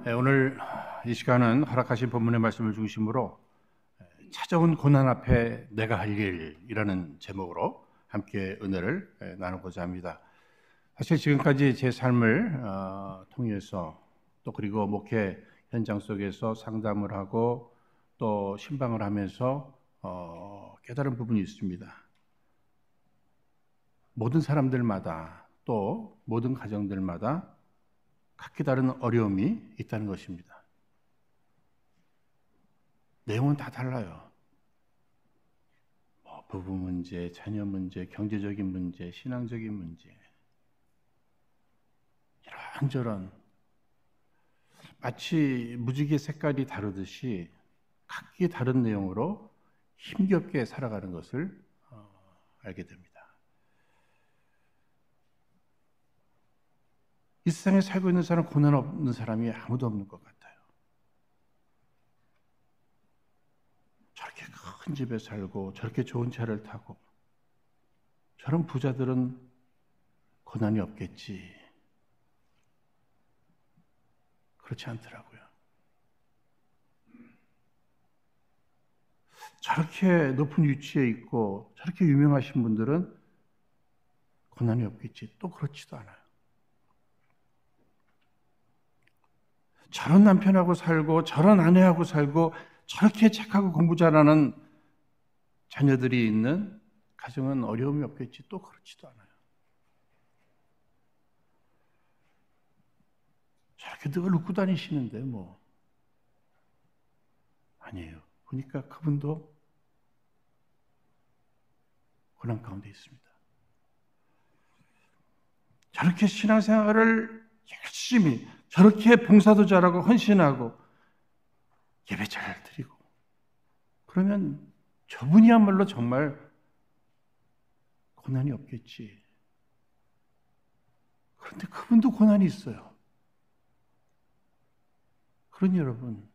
오늘 이 시간은 허락하신 본문의 말씀을 중심으로 찾아온 고난 앞에 내가 할 일이라는 제목으로 함께 은혜를 나누고자 합니다. 사실 지금까지 제 삶을 통해서 또 그리고 목회 현장 속에서 상담을 하고 또 신방을 하면서 깨달은 부분이 있습니다. 모든 사람들마다 또 모든 가정들마다 각기 다른 어려움이 있다는 것입니다. 내용은 다 달라요. 부부 문제, 자녀 문제, 경제적인 문제, 신앙적인 문제, 이런저런 마치 무지개 색깔이 다르듯이 각기 다른 내용으로 힘겹게 살아가는 것을 알게 됩니다. 이 세상에 살고 있는 사람, 고난 없는 사람이 아무도 없는 것 같아요. 저렇게 큰 집에 살고 저렇게 좋은 차를 타고 저런 부자들은 고난이 없겠지. 그렇지 않더라고요. 저렇게 높은 위치에 있고 저렇게 유명하신 분들은 고난이 없겠지. 또 그렇지도 않아요. 저런 남편하고 살고 저런 아내하고 살고 저렇게 착하고 공부 잘하는 자녀들이 있는 가정은 어려움이 없겠지. 또 그렇지도 않아요. 저렇게 늘 웃고 다니시는데 아니에요. 보니까 그분도 고난 가운데 있습니다. 저렇게 신앙생활을 열심히 저렇게 봉사도 잘하고 헌신하고 예배 잘 드리고 그러면 저분이야말로 정말 고난이 없겠지. 그런데 그분도 고난이 있어요. 그러니 여러분,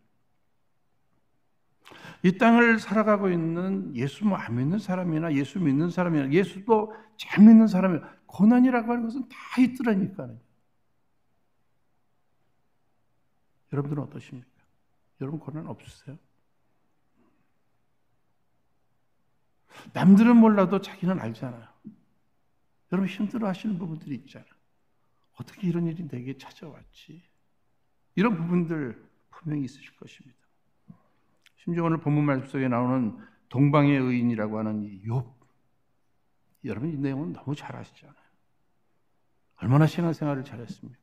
이 땅을 살아가고 있는 예수 안 믿는 사람이나 예수 믿는 사람이나 예수도 잘 믿는 사람이나 고난이라고 하는 것은 다 있더라니까요. 여러분들은 어떠십니까? 여러분 고난 없으세요? 남들은 몰라도 자기는 알잖아요. 여러분 힘들어 하시는 부분들이 있잖아요. 어떻게 이런 일이 내게 찾아왔지? 이런 부분들 분명히 있으실 것입니다. 심지어 오늘 본문 말씀 속에 나오는 동방의 의인이라고 하는 이 욥. 여러분 이 내용은 너무 잘 아시잖아요. 얼마나 신앙생활을 잘했습니까?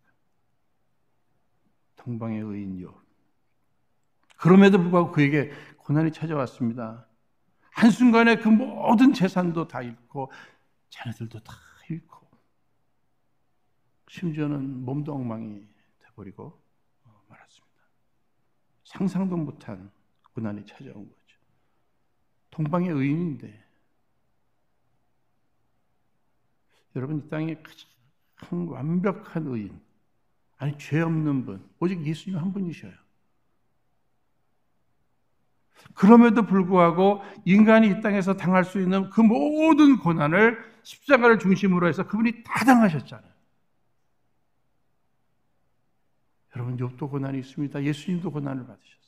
동방의 의인 욥. 그럼에도 불구하고 그에게 고난이 찾아왔습니다. 한순간에 그 모든 재산도 다 잃고 자녀들도 다 잃고 심지어는 몸도 엉망이 돼버리고 말았습니다. 상상도 못한 고난이 찾아온 거죠. 동방의 의인인데 여러분 이 땅에 가장 완벽한 의인 아니 죄 없는 분 오직 예수님 한 분이셔요. 그럼에도 불구하고 인간이 이 땅에서 당할 수 있는 그 모든 고난을 십자가를 중심으로 해서 그분이 다 당하셨잖아요. 여러분 욥도 고난이 있습니다. 예수님도 고난을 받으셨어요.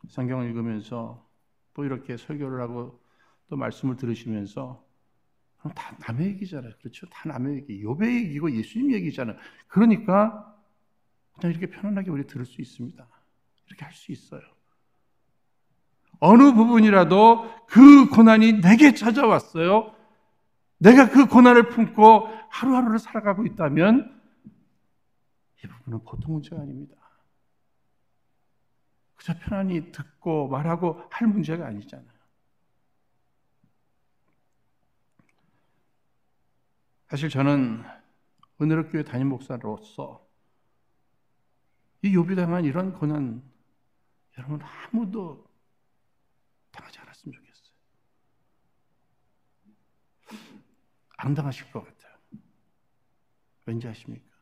성경을 읽으면서 또 이렇게 설교를 하고 또 말씀을 들으시면서 다 남의 얘기잖아요. 그렇죠? 다 남의 얘기. 욥의 얘기고 예수님 얘기잖아요. 그러니까 그냥 이렇게 편안하게 우리 들을 수 있습니다. 이렇게 할 수 있어요. 어느 부분이라도 그 고난이 내게 찾아왔어요. 내가 그 고난을 품고 하루하루를 살아가고 있다면 이 부분은 보통 문제가 아닙니다. 그저 편안히 듣고 말하고 할 문제가 아니잖아요. 사실 저는 은혜롭교회 담임 목사로서 이 욥이 당한 이런 고난 여러분 아무도 당하지 않았으면 좋겠어요. 안 당하실 것 같아요. 왠지 아십니까?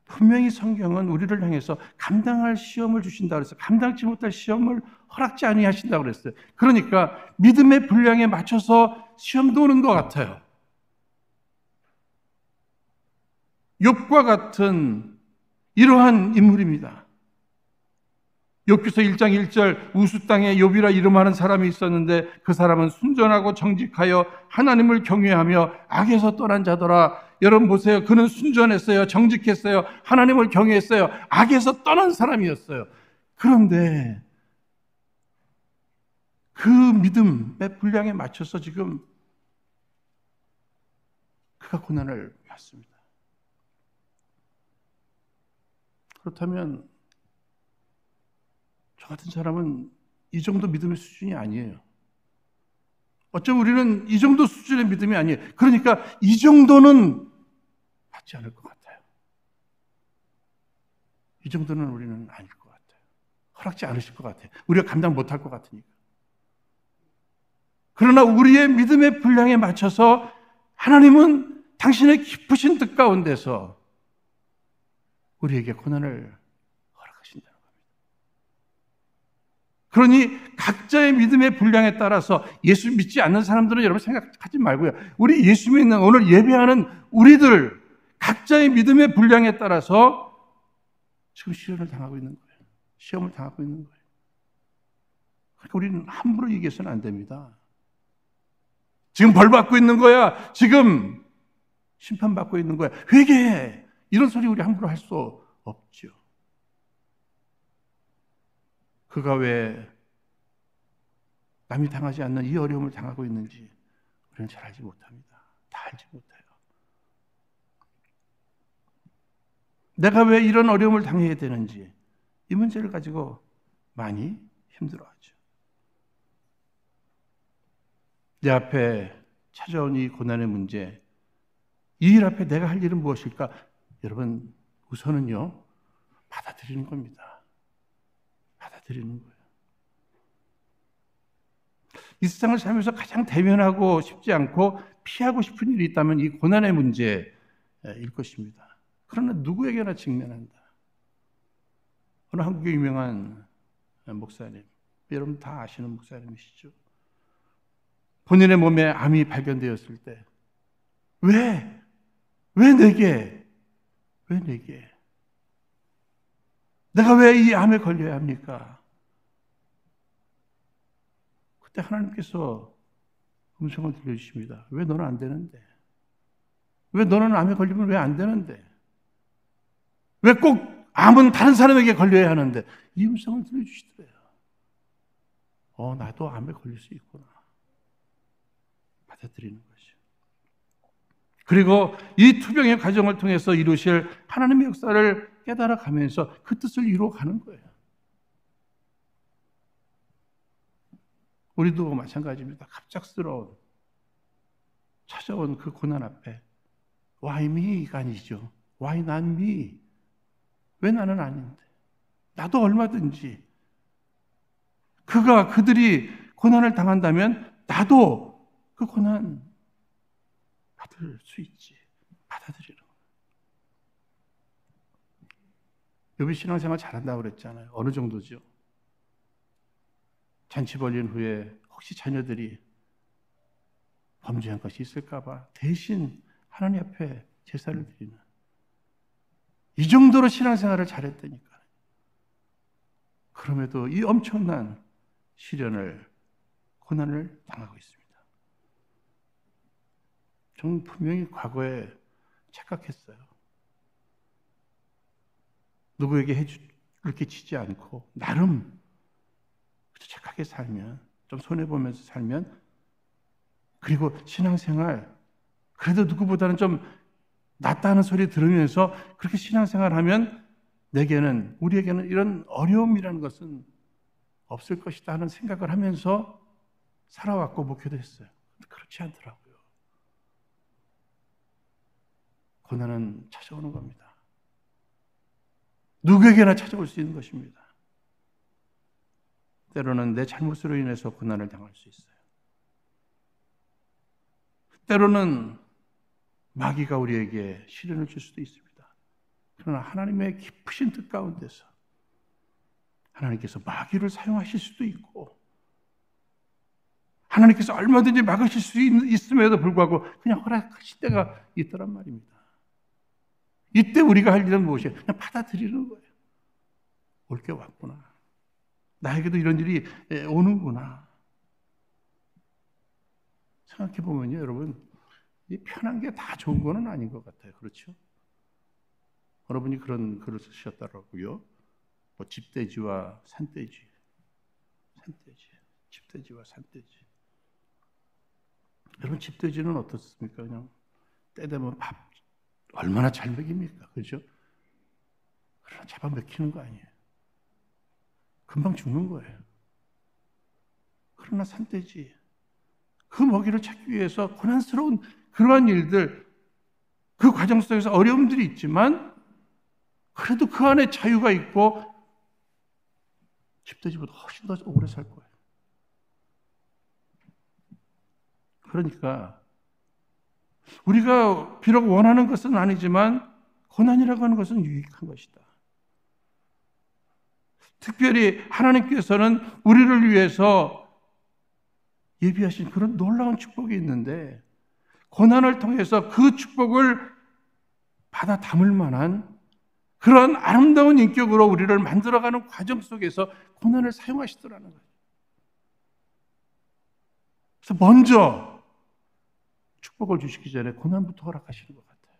분명히 성경은 우리를 향해서 감당할 시험을 주신다고 그랬어요. 감당치 못할 시험을 허락지 아니하신다고 그랬어요. 그러니까 믿음의 분량에 맞춰서 시험도 오는 것 같아요. 욥과 같은 이러한 인물입니다. 욥기서 1장 1절 우수 땅에 욥이라 이름하는 사람이 있었는데 그 사람은 순전하고 정직하여 하나님을 경외하며 악에서 떠난 자더라. 여러분 보세요. 그는 순전했어요. 정직했어요. 하나님을 경외했어요. 악에서 떠난 사람이었어요. 그런데 그 믿음의 분량에 맞춰서 지금 그가 고난을 받습니다. 그렇다면 저 같은 사람은 이 정도 믿음의 수준이 아니에요. 어쩌면 우리는 이 정도 수준의 믿음이 아니에요. 그러니까 이 정도는 받지 않을 것 같아요. 이 정도는 우리는 아닐 것 같아요. 허락지 않으실 것 같아요. 우리가 감당 못할 것 같으니까. 그러나 우리의 믿음의 분량에 맞춰서 하나님은 당신의 깊으신 뜻 가운데서 우리에게 고난을 허락하신다는 겁니다. 그러니 각자의 믿음의 분량에 따라서 예수 믿지 않는 사람들은 여러분 생각하지 말고요. 우리 예수 믿는 오늘 예배하는 우리들 각자의 믿음의 분량에 따라서 지금 시련을 당하고 있는 거예요. 시험을 당하고 있는 거예요. 그러니까 우리는 함부로 얘기해서는 안 됩니다. 지금 벌 받고 있는 거야. 지금 심판받고 있는 거야. 회개해. 이런 소리 우리 함부로 할 수 없죠. 그가 왜 남이 당하지 않는 이 어려움을 당하고 있는지 우리는 잘 알지 못합니다. 다 알지 못해요. 내가 왜 이런 어려움을 당해야 되는지 이 문제를 가지고 많이 힘들어하죠. 내 앞에 찾아온 이 고난의 문제, 이 일 앞에 내가 할 일은 무엇일까? 여러분, 우선은요, 받아들이는 겁니다. 받아들이는 거예요. 이 세상을 살면서 가장 대면하고 싶지 않고 피하고 싶은 일이 있다면 이 고난의 문제일 것입니다. 그러나 누구에게나 직면한다. 어느 한국의 유명한 목사님, 여러분 다 아시는 목사님이시죠? 본인의 몸에 암이 발견되었을 때 왜 내게? 내가 왜 이 암에 걸려야 합니까? 그때 하나님께서 음성을 들려주십니다. 왜 너는 안 되는데? 왜 너는 암에 걸리면 왜 안 되는데? 왜 꼭 암은 다른 사람에게 걸려야 하는데? 이 음성을 들려주시더래요. 나도 암에 걸릴 수 있구나. 받아들이는 거죠. 그리고 이 투병의 과정을 통해서 이루실 하나님의 역사를 깨달아가면서 그 뜻을 이루어가는 거예요. 우리도 마찬가지입니다. 갑작스러운 찾아온 그 고난 앞에 Why me가 아니죠. Why not me? 왜 나는 아닌데? 나도 얼마든지 그들이 고난을 당한다면 나도 그 고난 받을 수 있지. 받아들이는 거예요. 욥이 신앙생활 잘한다고 그랬잖아요. 어느 정도죠? 잔치 벌린 후에 혹시 자녀들이 범죄한 것이 있을까 봐 대신 하나님 앞에 제사를 드리는 이 정도로 신앙생활을 잘했다니까. 그럼에도 이 엄청난 시련을 고난을 당하고 있습니다. 저는 분명히 과거에 착각했어요. 누구에게 그렇게 치지 않고 나름 착하게 살면, 좀 손해보면서 살면, 그리고 신앙생활 그래도 누구보다는 좀 낫다는 소리 들으면서 그렇게 신앙생활하면 우리에게는 이런 어려움이라는 것은 없을 것이다 하는 생각을 하면서 살아왔고 목회도 했어요. 그렇지 않더라고요. 고난은 찾아오는 겁니다. 누구에게나 찾아올 수 있는 것입니다. 때로는 내 잘못으로 인해서 고난을 당할 수 있어요. 때로는 마귀가 우리에게 시련을 줄 수도 있습니다. 그러나 하나님의 깊으신 뜻 가운데서 하나님께서 마귀를 사용하실 수도 있고 하나님께서 얼마든지 막으실 수 있음에도 불구하고 그냥 허락하실 때가 있더란 말입니다. 이때 우리가 할 일은 무엇이에요? 그냥 받아들이는 거예요. 올 게 왔구나. 나에게도 이런 일이 오는구나. 생각해보면요, 여러분, 이 편한 게 다 좋은 거는 아닌 것 같아요. 그렇죠? 여러분이 그런 글을 쓰셨더라고요. 뭐 집돼지와 산돼지. 집돼지와 산돼지. 여러분, 집돼지는 어떻습니까? 그냥 때 되면 밥 얼마나 잘 먹입니까? 그죠? 그러나 잡아먹히는 거 아니에요. 금방 죽는 거예요. 그러나 산돼지, 그 먹이를 찾기 위해서 고난스러운 그러한 일들, 그 과정 속에서 어려움들이 있지만 그래도 그 안에 자유가 있고 집돼지보다 훨씬 더 오래 살 거예요. 그러니까 우리가 비록 원하는 것은 아니지만 고난이라고 하는 것은 유익한 것이다. 특별히 하나님께서는 우리를 위해서 예비하신 그런 놀라운 축복이 있는데 고난을 통해서 그 축복을 받아 담을 만한 그런 아름다운 인격으로 우리를 만들어가는 과정 속에서 고난을 사용하시더라는 거예요. 그래서 먼저 축복을 주시기 전에 고난부터 허락하시는 것 같아요.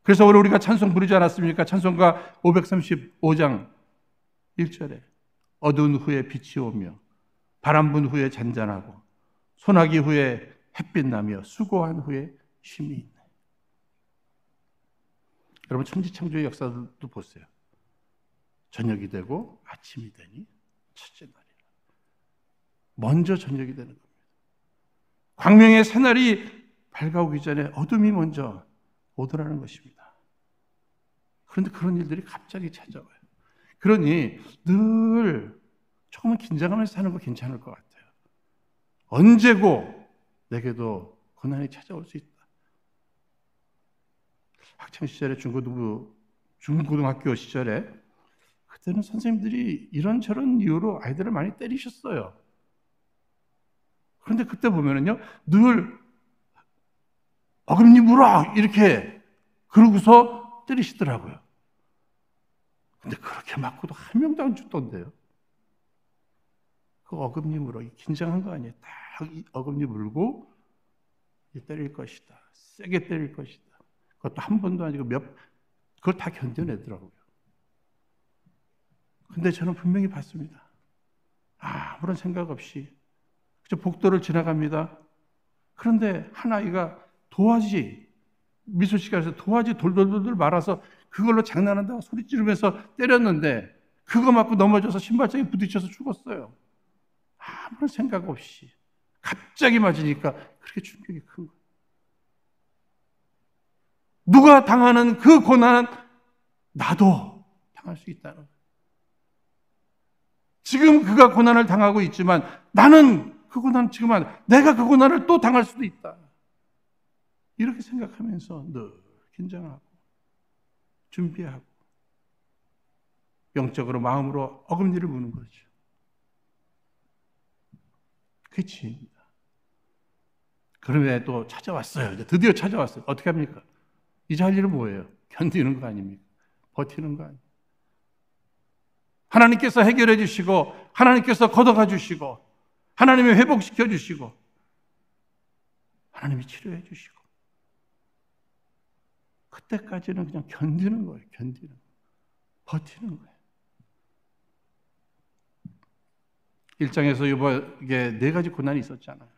그래서 오늘 우리가 찬송 부르지 않았습니까? 찬송가 535장 1절에 어두운 후에 빛이 오며 바람 분 후에 잔잔하고 소나기 후에 햇빛 나며 수고한 후에 쉼이 있네. 여러분, 천지창조의 역사도 보세요. 저녁이 되고 아침이 되니 첫째 날이라. 먼저 저녁이 되는 겁니다. 광명의 새날이 밝아오기 전에 어둠이 먼저 오더라는 것입니다. 그런데 그런 일들이 갑자기 찾아와요. 그러니 늘 조금은 긴장하면서 사는 거 괜찮을 것 같아요. 언제고 내게도 고난이 찾아올 수 있다. 학창시절에 중고등학교 시절에 그때는 선생님들이 이런저런 이유로 아이들을 많이 때리셨어요. 그런데 그때 보면은요, 늘 어금니 물어! 이렇게 그러고서 때리시더라고요. 근데 그렇게 맞고도 한 명도 안 죽던데요. 그 어금니 물어. 긴장한 거 아니에요. 딱 어금니 물고 때릴 것이다. 세게 때릴 것이다. 그것도 한 번도 아니고 그걸 다 견뎌내더라고요. 근데 저는 분명히 봤습니다. 아무런 생각 없이 그저 복도를 지나갑니다. 그런데 한 아이가 도화지, 미술시간에서 도화지 돌돌돌 말아서 그걸로 장난한다고 소리 지르면서 때렸는데 그거 맞고 넘어져서 신발장에 부딪혀서 죽었어요. 아무런 생각 없이. 갑자기 맞으니까 그렇게 충격이 큰 거예요. 누가 당하는 그 고난은 나도 당할 수 있다는 거예요. 지금 그가 고난을 당하고 있지만 나는 그 고난 지금 내가 그 고난을 또 당할 수도 있다. 이렇게 생각하면서 늘 긴장하고 준비하고 영적으로 마음으로 어금니를 무는 거죠. 그게 지혜입니다. 그러면 또 찾아왔어요. 이제 드디어 찾아왔어요. 어떻게 합니까? 이제 할 일은 뭐예요? 견디는 거 아닙니까? 버티는 거 아닙니까? 하나님께서 해결해 주시고 하나님께서 걷어가 주시고 하나님이 회복시켜 주시고 하나님이 치료해 주시고 그때까지는 그냥 견디는 거예요. 견디는 거예요. 버티는 거예요. 1장에서 욥에게 4가지 고난이 있었잖아요.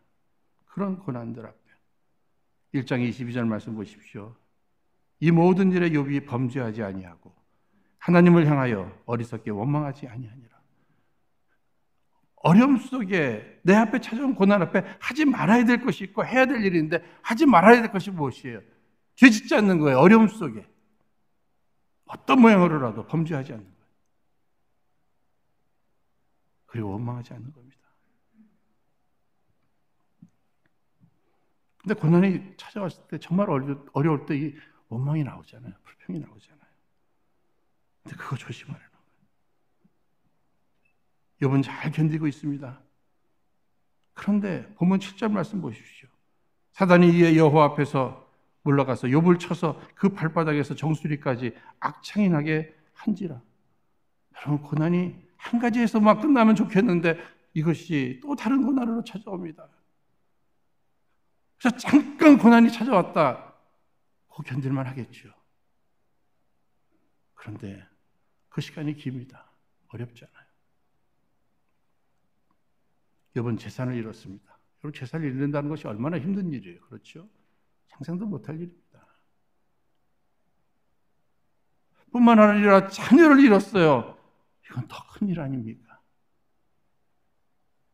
그런 고난들 앞에 1장 22절 말씀 보십시오. 이 모든 일에 욥이 범죄하지 아니하고 하나님을 향하여 어리석게 원망하지 아니하니라. 어려움 속에 내 앞에 찾아온 고난 앞에 하지 말아야 될 것이 있고 해야 될 일이 있는데 하지 말아야 될 것이 무엇이에요? 죄짓지 않는 거예요. 어려움 속에 어떤 모양으로라도 범죄하지 않는 거예요. 그리고 원망하지 않는 겁니다. 근데 고난이 찾아왔을 때 정말 어려울 때 이 원망이 나오잖아요. 불평이 나오잖아요. 근데 그거 조심하라는 거예요. 욥은 잘 견디고 있습니다. 그런데 본문 7절 말씀 보십시오. 사단이 이에 여호와 앞에서 물러가서 욥을 쳐서 그 발바닥에서 정수리까지 악창이 나게 한지라. 여러분, 고난이 한 가지에서만 끝나면 좋겠는데 이것이 또 다른 고난으로 찾아옵니다. 그래서 잠깐 고난이 찾아왔다, 그거 견딜만 하겠죠. 그런데 그 시간이 깁니다. 어렵잖아요. 욥은 재산을 잃었습니다. 여러분, 재산을 잃는다는 것이 얼마나 힘든 일이에요. 그렇죠? 상상도 못할 일입니다. 뿐만 아니라 자녀를 잃었어요. 이건 더 큰 일 아닙니까?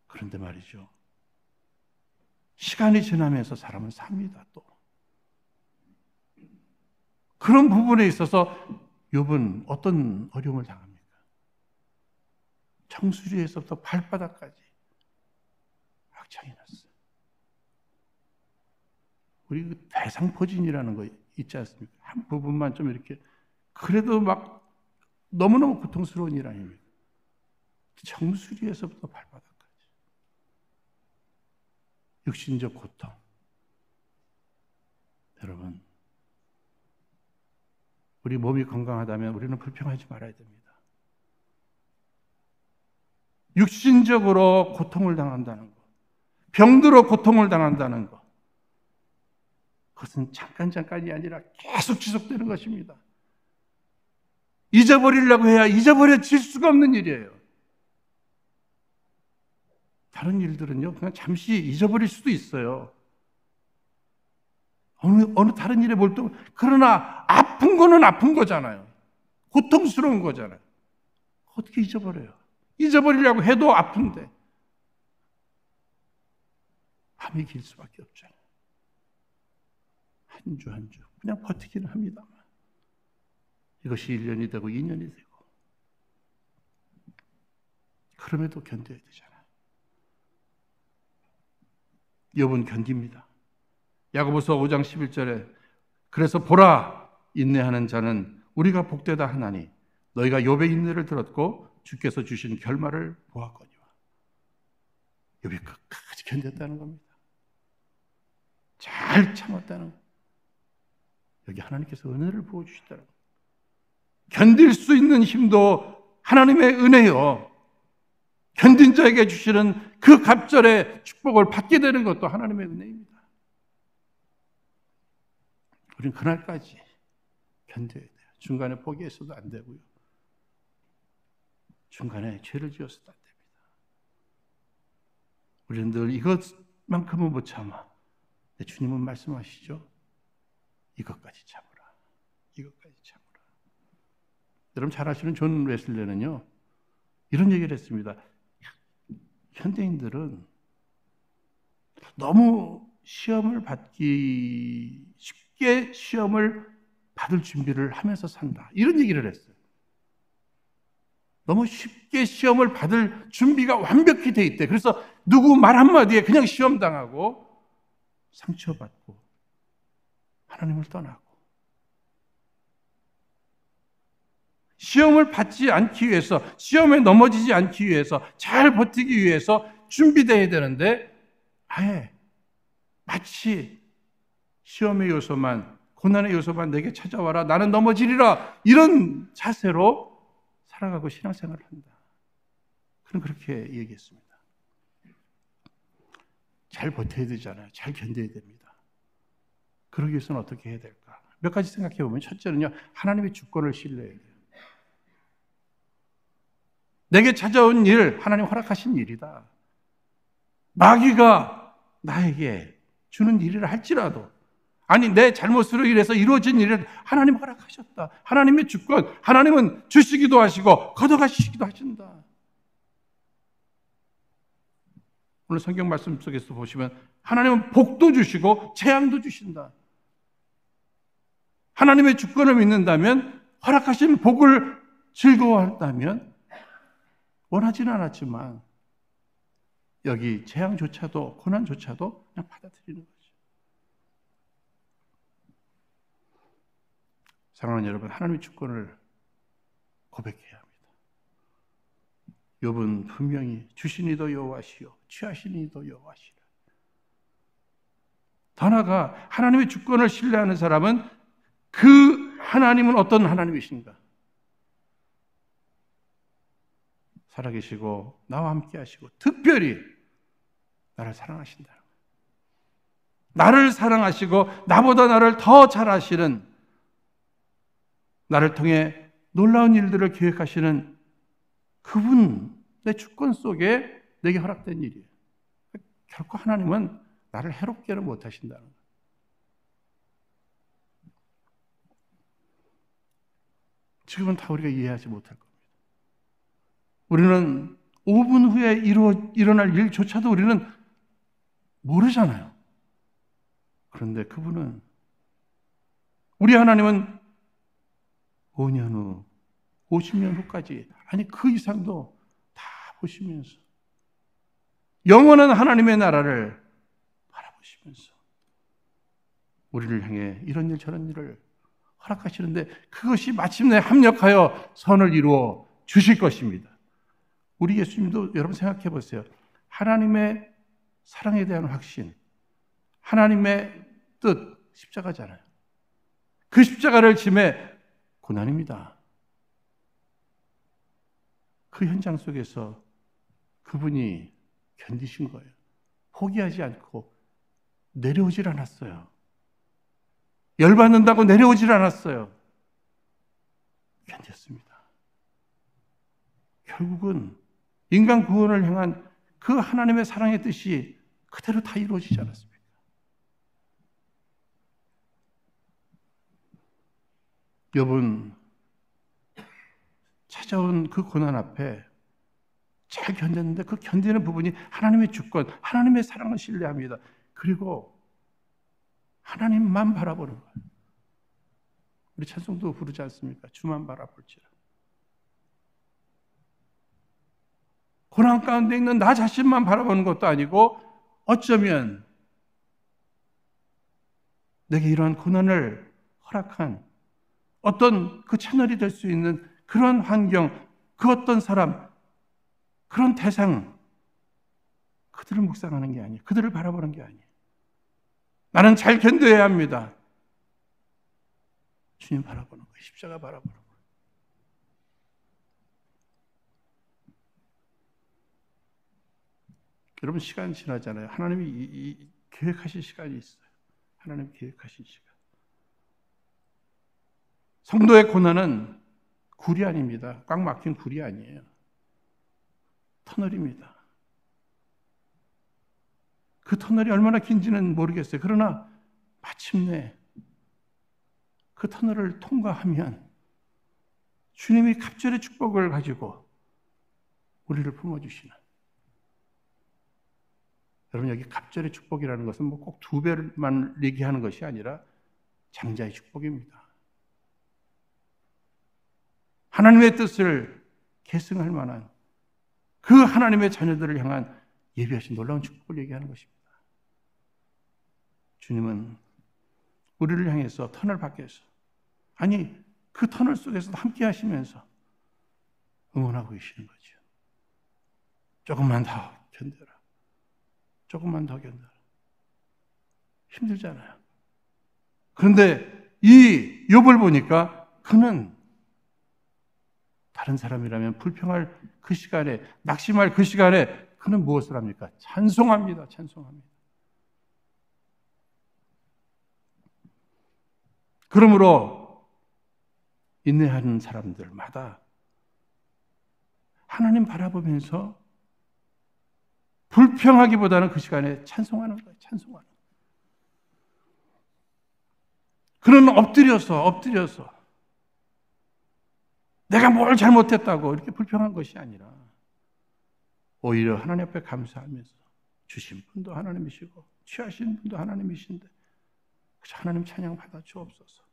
그런데 말이죠, 시간이 지나면서 사람은 삽니다. 또 그런 부분에 있어서 욥은 어떤 어려움을 당합니까? 정수리에서부터 발바닥까지 악창이 났어요. 우리 그 대상포진이라는 거 있지 않습니까? 한 부분만 좀 이렇게, 그래도 막 너무너무 고통스러운 일 아닙니까? 정수리에서부터 발바닥까지 육신적 고통. 여러분, 우리 몸이 건강하다면 우리는 불평하지 말아야 됩니다. 육신적으로 고통을 당한다는 것, 병들어 고통을 당한다는 것, 그것은 잠깐이 아니라 계속 지속되는 것입니다. 잊어버리려고 해야 잊어버려질 수가 없는 일이에요. 다른 일들은요, 그냥 잠시 잊어버릴 수도 있어요. 어느 다른 일에 몰두. 그러나 아픈 거는 아픈 거잖아요. 고통스러운 거잖아요. 어떻게 잊어버려요? 잊어버리려고 해도 아픈데 밤이 길 수밖에 없잖아요. 한 주 한 주 그냥 버티기는 합니다만 이것이 1년이 되고 2년이 되고 그럼에도 견뎌야 되잖아요. 욥은 견딥니다. 야고보서 5장 11절에 그래서 보라, 인내하는 자는 우리가 복되다 하나니 너희가 욥의 인내를 들었고 주께서 주신 결말을 보았거니와. 욥이 끝까지 견뎠다는 겁니다. 잘 참았다는 것. 여기 하나님께서 은혜를 부어주시다는 것. 견딜 수 있는 힘도 하나님의 은혜요. 견딘 자에게 주시는 그 갑절의 축복을 받게 되는 것도 하나님의 은혜입니다. 우리는 그날까지 견뎌야 돼요. 중간에 포기해서도 안 되고요. 중간에 죄를 지어서도 안 됩니다. 우리는 늘 이것만큼은 못 참아. 근데 주님은 말씀하시죠. 이것까지 참으라. 이것까지 참으라. 여러분 잘 아시는 존 웨슬레는요, 이런 얘기를 했습니다. 현대인들은 너무 시험을 받기 쉽게 시험을 받을 준비를 하면서 산다. 이런 얘기를 했어요. 너무 쉽게 시험을 받을 준비가 완벽히 돼 있대. 그래서 누구 말 한마디에 그냥 시험 당하고 상처받고 하나님을 떠나고 시험을 받지 않기 위해서, 시험에 넘어지지 않기 위해서, 잘 버티기 위해서 준비되어야 되는데 아예 마치 시험의 요소만, 고난의 요소만 내게 찾아와라, 나는 넘어지리라, 이런 자세로 살아가고 신앙생활을 한다. 그럼 그렇게 얘기했습니다. 잘 버텨야 되잖아요. 잘 견뎌야 됩니다. 그러기 위해서는 어떻게 해야 될까? 몇 가지 생각해 보면, 첫째는요, 하나님의 주권을 신뢰해야 돼요. 내게 찾아온 일, 하나님 허락하신 일이다. 마귀가 나에게 주는 일이라 할지라도, 아니 내 잘못으로 인해서 이루어진 일을 하나님 허락하셨다. 하나님의 주권, 하나님은 주시기도 하시고 걷어가시기도 하신다. 오늘 성경 말씀 속에서 보시면 하나님은 복도 주시고 재앙도 주신다. 하나님의 주권을 믿는다면, 허락하신 복을 즐거워한다면, 원하지는 않았지만 여기 재앙조차도, 고난조차도 그냥 받아들이는 거죠. 사랑하는 여러분, 하나님의 주권을 고백해야 합니다. 욥은 분명히 주신 이도 여호와시요 취하신 이도 여호와시라. 더 나아가 하나님의 주권을 신뢰하는 사람은 그 하나님은 어떤 하나님이신가? 살아계시고 나와 함께 하시고 특별히 나를 사랑하신다. 나를 사랑하시고 나보다 나를 더 잘 아시는, 나를 통해 놀라운 일들을 계획하시는 그분, 내 주권 속에 내게 허락된 일이에요. 결코 하나님은 나를 해롭게는 못하신다는 거예요. 지금은 다 우리가 이해하지 못할 겁니다. 우리는 5분 후에 일어날 일조차도 우리는 모르잖아요. 그런데 그분은, 우리 하나님은 5년 후, 50년 후까지, 아니 그 이상도 다 보시면서 영원한 하나님의 나라를 바라보시면서 우리를 향해 이런 일 저런 일을 허락하시는데 그것이 마침내 합력하여 선을 이루어 주실 것입니다. 우리 예수님도 여러분 생각해 보세요. 하나님의 사랑에 대한 확신, 하나님의 뜻, 십자가잖아요. 그 십자가를 짐에 고난입니다. 그 현장 속에서 그분이 견디신 거예요. 포기하지 않고 내려오질 않았어요. 열받는다고 내려오질 않았어요. 견뎠습니다. 결국은 인간 구원을 향한 그 하나님의 사랑의 뜻이 그대로 다 이루어지지 않았습니까? 여러분, 찾아온 그 고난 앞에 잘 견뎠는데 그 견디는 부분이 하나님의 주권, 하나님의 사랑을 신뢰합니다. 그리고 하나님만 바라보는 거예요. 우리 찬송도 부르지 않습니까? 주만 바라볼지라. 고난 가운데 있는 나 자신만 바라보는 것도 아니고 어쩌면 내게 이러한 고난을 허락한 어떤 그 채널이 될 수 있는 그런 환경, 그 어떤 사람, 그런 대상, 그들을 묵상하는 게 아니에요. 그들을 바라보는 게 아니에요. 나는 잘 견뎌야 합니다. 주님 바라보는 거예요. 십자가 바라보는 거예요. 여러분, 시간 지나잖아요. 하나님이 계획하신 시간이 있어요. 하나님 계획하신 시간. 성도의 고난은 굴이 아닙니다. 꽉 막힌 굴이 아니에요. 터널입니다. 그 터널이 얼마나 긴지는 모르겠어요. 그러나 마침내 그 터널을 통과하면 주님이 갑절의 축복을 가지고 우리를 품어주시는, 여러분 여기 갑절의 축복이라는 것은 뭐 꼭 2배만 얘기하는 것이 아니라 장자의 축복입니다. 하나님의 뜻을 계승할 만한 그 하나님의 자녀들을 향한 예비하신 놀라운 축복을 얘기하는 것입니다. 주님은 우리를 향해서 터널 밖에서, 아니 그 터널 속에서도 함께 하시면서 응원하고 계시는 거죠. 조금만 더 견뎌라. 조금만 더 견뎌라. 힘들잖아요. 그런데 이 욥을 보니까 그는 다른 사람이라면 불평할 그 시간에, 낙심할 그 시간에 그는 무엇을 합니까? 찬송합니다. 찬송합니다. 그러므로 인내하는 사람들마다 하나님 바라보면서 불평하기보다는 그 시간에 찬송하는 거예요. 찬송하는 거예요. 그는 엎드려서 내가 뭘 잘못했다고 이렇게 불평한 것이 아니라 오히려 하나님 앞에 감사하면서 주신 분도 하나님이시고 취하신 분도 하나님이신데 하나님 찬양 받아 주옵소서.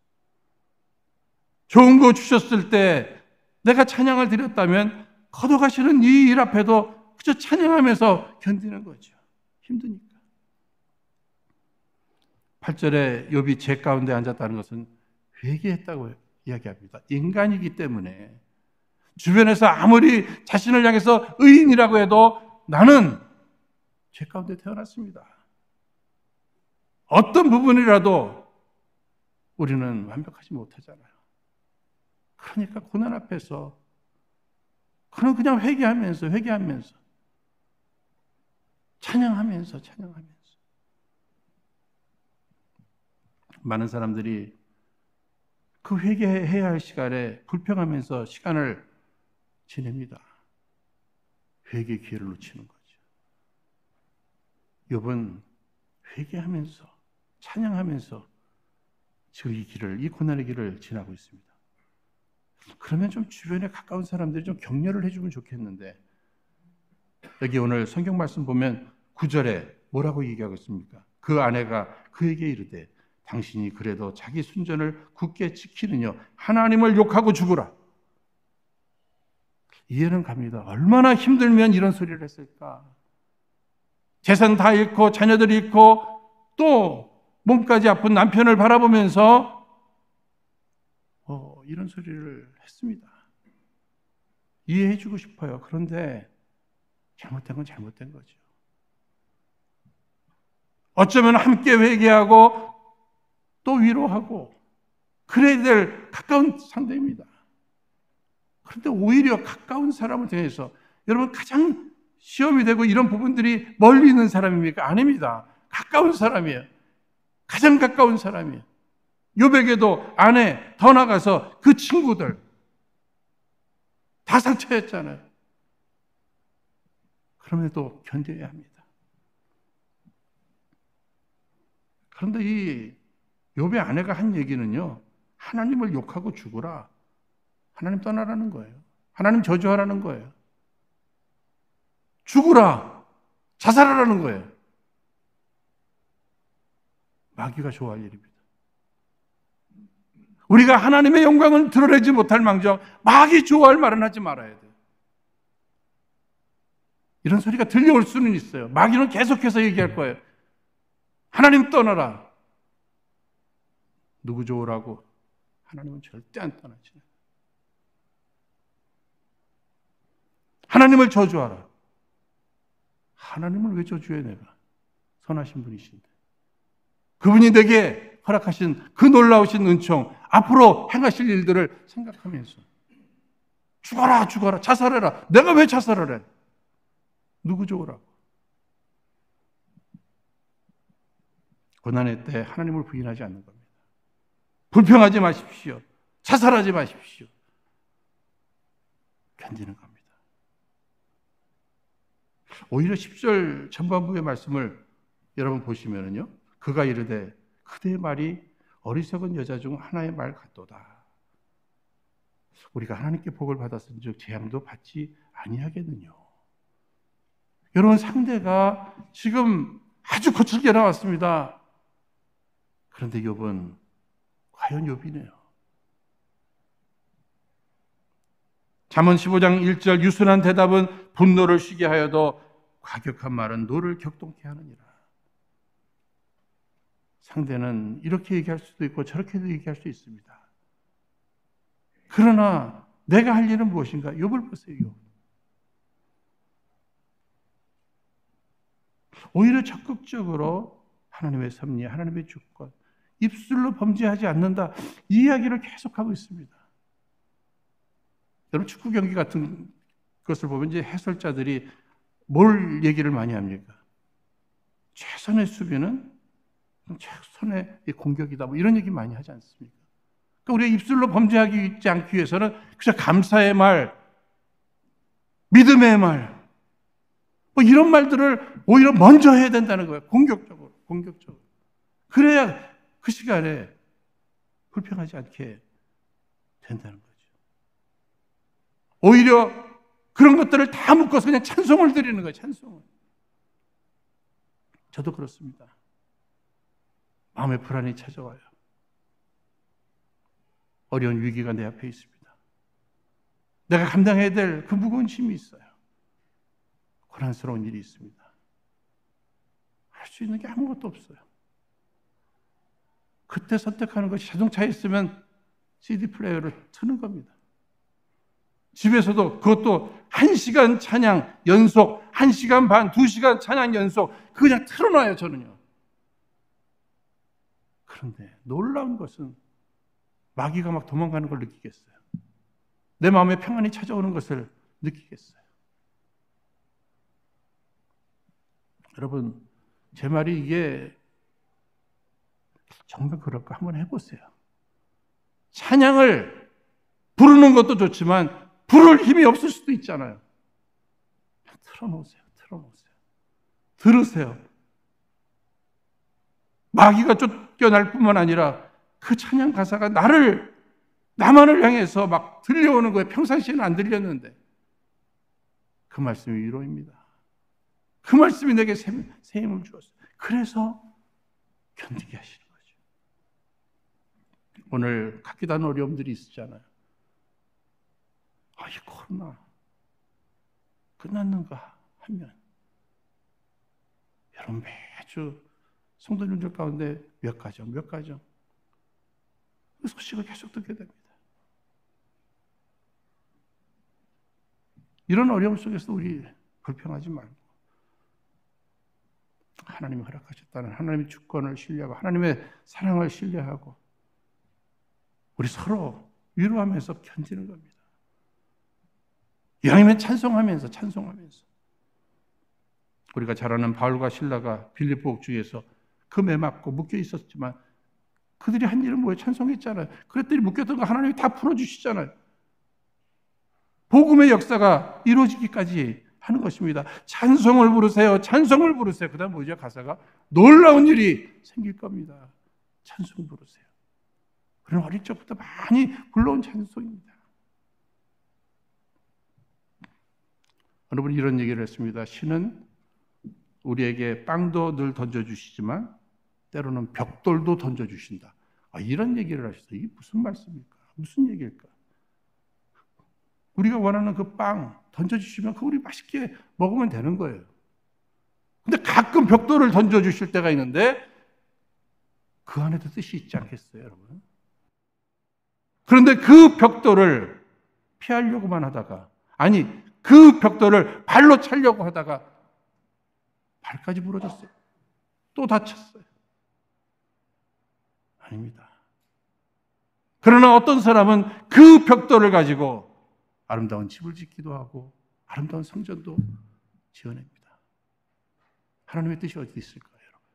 좋은 거 주셨을 때 내가 찬양을 드렸다면 걷어가시는 이 일 앞에도 그저 찬양하면서 견디는 거죠. 힘드니까. 8절에 욥이 재 가운데 앉았다는 것은 회개했다고 이야기합니다. 인간이기 때문에 주변에서 아무리 자신을 향해서 의인이라고 해도 나는 죄 가운데 태어났습니다. 어떤 부분이라도 우리는 완벽하지 못하잖아요. 그러니까 고난 앞에서 그냥 회개하면서 찬양하면서 많은 사람들이 그 회개해야 할 시간에 불평하면서 시간을 지냅니다. 회개 기회를 놓치는 거죠. 욥은 회개하면서 찬양하면서 지금 이 고난의 길을 지나고 있습니다. 그러면 좀 주변에 가까운 사람들이 좀 격려를 해주면 좋겠는데, 여기 오늘 성경 말씀 보면 9절에 뭐라고 얘기하고 있습니까? 그 아내가 그에게 이르되 당신이 그래도 자기 순전을 굳게 지키느냐 하나님을 욕하고 죽으라. 이해는 갑니다. 얼마나 힘들면 이런 소리를 했을까? 재산 다 잃고 자녀들 잃고 또 몸까지 아픈 남편을 바라보면서 이런 소리를 했습니다. 이해해주고 싶어요. 그런데 잘못된 건 잘못된 거죠. 어쩌면 함께 회개하고 또 위로하고 그래야 될 가까운 상대입니다. 그런데 오히려 가까운 사람을 통해서, 여러분 가장 시험이 되고 이런 부분들이 멀리 있는 사람입니까? 아닙니다. 가까운 사람이에요. 가장 가까운 사람이에요. 욥에게도 아내, 더 나가서 그 친구들 다 상처였잖아요. 그럼에도 견뎌야 합니다. 그런데 이 욥의 아내가 한 얘기는요, 하나님을 욕하고 죽으라, 하나님 떠나라는 거예요. 하나님 저주하라는 거예요. 죽으라, 자살하라는 거예요. 마귀가 좋아할 일입니다. 우리가 하나님의 영광을 드러내지 못할 망정 마귀 좋아할 말은 하지 말아야 돼요. 이런 소리가 들려올 수는 있어요. 마귀는 계속해서 얘기할 거예요. 하나님 떠나라. 누구 좋으라고? 하나님은 절대 안 떠나지. 하나님을 저주하라. 하나님을 왜 저주해 내가? 선하신 분이신데. 그분이 내게 허락하신 그 놀라우신 은총, 앞으로 행하실 일들을 생각하면서 죽어라, 자살해라. 내가 왜 자살을 해? 누구 좋으라고? 고난의 때 하나님을 부인하지 않는 겁니다. 불평하지 마십시오. 자살하지 마십시오. 견디는 겁니다. 오히려 10절 전반부의 말씀을 여러분 보시면은요, 그가 이르되 그대의 말이 어리석은 여자 중 하나의 말 같도다. 우리가 하나님께 복을 받았은즉 재앙도 받지 아니하겠느냐. 여러분, 상대가 지금 아주 거칠게 나왔습니다. 그런데 욥은 과연 욥이네요. 잠언 15장 1절 유순한 대답은 분노를 쉬게 하여도 과격한 말은 노를 격동케 하느니라. 상대는 이렇게 얘기할 수도 있고 저렇게도 얘기할 수 있습니다. 그러나 내가 할 일은 무엇인가? 욥을 보세요. 욥. 오히려 적극적으로 하나님의 섭리, 하나님의 주권, 입술로 범죄하지 않는다, 이 이야기를 계속하고 있습니다. 여러분, 축구 경기 같은 것을 보면 이제 해설자들이 뭘 얘기를 많이 합니까? 최선의 수비는 최선의 공격이다, 뭐 이런 얘기 많이 하지 않습니까? 그러니까 우리가 입술로 범죄하지 않기 위해서는 그저 감사의 말, 믿음의 말, 뭐 이런 말들을 오히려 먼저 해야 된다는 거예요. 공격적으로. 그래야 그 시간에 불평하지 않게 된다는 거죠. 오히려 그런 것들을 다 묶어서 그냥 찬송을 드리는 거예요. 찬송을. 저도 그렇습니다. 마음의 불안이 찾아와요. 어려운 위기가 내 앞에 있습니다. 내가 감당해야 될 그 무거운 짐이 있어요. 고난스러운 일이 있습니다. 할 수 있는 게 아무것도 없어요. 그때 선택하는 것이, 자동차에 있으면 CD 플레이어를 트는 겁니다. 집에서도 그것도 1시간 찬양 연속, 1시간 반, 2시간 찬양 연속, 그냥 틀어놔요, 저는요. 그런데 놀라운 것은 마귀가 막 도망가는 걸 느끼겠어요? 내 마음에 평안이 찾아오는 것을 느끼겠어요? 여러분, 제 말이 이게 정말 그럴까? 한번 해보세요. 찬양을 부르는 것도 좋지만 부를 힘이 없을 수도 있잖아요. 틀어놓으세요. 들으세요. 마귀가 쫓겨날 뿐만 아니라 그 찬양 가사가 나만을 향해서 막 들려오는 거예요. 평상시에는 안 들렸는데. 그 말씀이 위로입니다. 그 말씀이 내게 새 힘을 주었어요. 그래서 견디게 하시는 거죠. 오늘 각기다 어려움들이 있으잖아요. 이 코로나 끝났는가 하면 여러분 매주 성도님들 가운데 몇 가정 그 소식을 계속 듣게 됩니다. 이런 어려움 속에서 우리 불평하지 말고 하나님이 허락하셨다는 하나님의 주권을 신뢰하고 하나님의 사랑을 신뢰하고 우리 서로 위로하면서 견디는 겁니다. 이왕이면 찬송하면서 우리가 잘 아는 바울과 실라가 빌립보 옥중에서 금에 맞고 묶여 있었지만 그들이 한 일은 뭐예요? 찬송했잖아요. 그랬더니 묶였던 거 하나님이 다 풀어주시잖아요. 복음의 역사가 이루어지기까지 하는 것입니다. 찬송을 부르세요. 그 다음 뭐죠? 가사가 놀라운 일이 생길 겁니다. 찬송 부르세요. 그런 어릴 적부터 많이 불러온 찬송입니다. 여러분 이런 얘기를 했습니다. 신은 우리에게 빵도 늘 던져주시지만 때로는 벽돌도 던져주신다. 이런 얘기를 하셨어요. 이게 무슨 말씀입니까? 무슨 얘기일까? 우리가 원하는 그 빵 던져주시면 그거 우리 맛있게 먹으면 되는 거예요. 근데 가끔 벽돌을 던져주실 때가 있는데 그 안에도 뜻이 있지 않겠어요, 여러분? 그런데 그 벽돌을 피하려고만 하다가 그 벽돌을 발로 차려고 하다가 발까지 부러졌어요. 또 다쳤어요. 아닙니다. 그러나 어떤 사람은 그 벽돌을 가지고 아름다운 집을 짓기도 하고 아름다운 성전도 지어냅니다. 하나님의 뜻이 어디 있을까요, 여러분?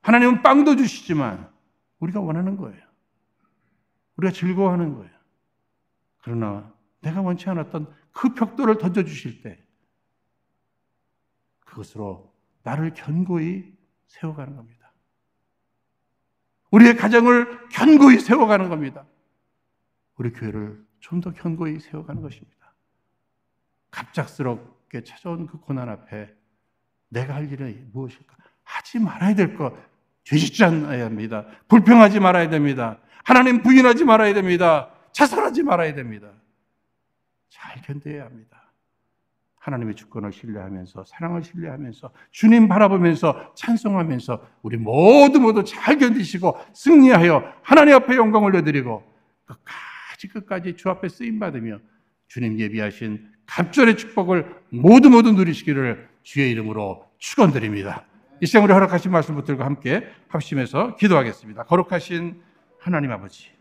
하나님은 빵도 주시지만 우리가 원하는 거예요. 우리가 즐거워하는 거예요. 그러나 내가 원치 않았던 그 벽돌을 던져주실 때 그것으로 나를 견고히 세워가는 겁니다. 우리의 가정을 견고히 세워가는 겁니다. 우리 교회를 좀 더 견고히 세워가는 것입니다. 갑작스럽게 찾아온 그 고난 앞에 내가 할 일은 무엇일까? 하지 말아야 될 것 죄짓지 않아야 합니다. 불평하지 말아야 됩니다. 하나님 부인하지 말아야 됩니다. 자살하지 말아야 됩니다. 잘 견뎌야 합니다. 하나님의 주권을 신뢰하면서 사랑을 신뢰하면서 주님 바라보면서 찬송하면서 우리 모두 잘 견디시고 승리하여 하나님 앞에 영광 올려드리고 끝까지 주 앞에 쓰임받으며 주님 예비하신 갑절의 축복을 모두 누리시기를 주의 이름으로 축원드립니다. 이 시간 우리 허락하신 말씀 붙들고 함께 합심해서 기도하겠습니다. 거룩하신 하나님 아버지,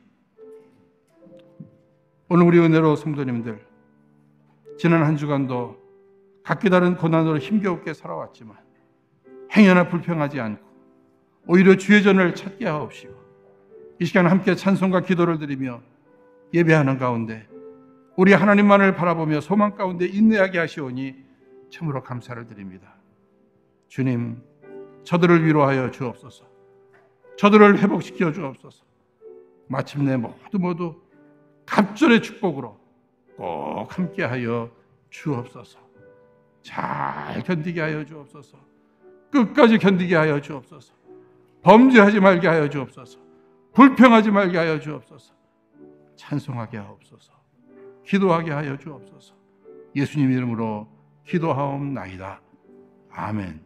오늘 우리 은혜로 성도님들 지난 한 주간도 각기 다른 고난으로 힘겨우게 살아왔지만 행여나 불평하지 않고 오히려 주의 전을 찾게 하옵시고 이 시간 함께 찬송과 기도를 드리며 예배하는 가운데 우리 하나님만을 바라보며 소망 가운데 인내하게 하시오니 참으로 감사를 드립니다. 주님, 저들을 위로하여 주옵소서. 저들을 회복시켜 주옵소서. 마침내 모두 갑절의 축복으로 꼭 함께하여 주옵소서. 잘 견디게 하여 주옵소서. 끝까지 견디게 하여 주옵소서. 범죄하지 말게 하여 주옵소서. 불평하지 말게 하여 주옵소서. 찬송하게 하옵소서. 기도하게 하여 주옵소서. 예수님 이름으로 기도하옵나이다. 아멘.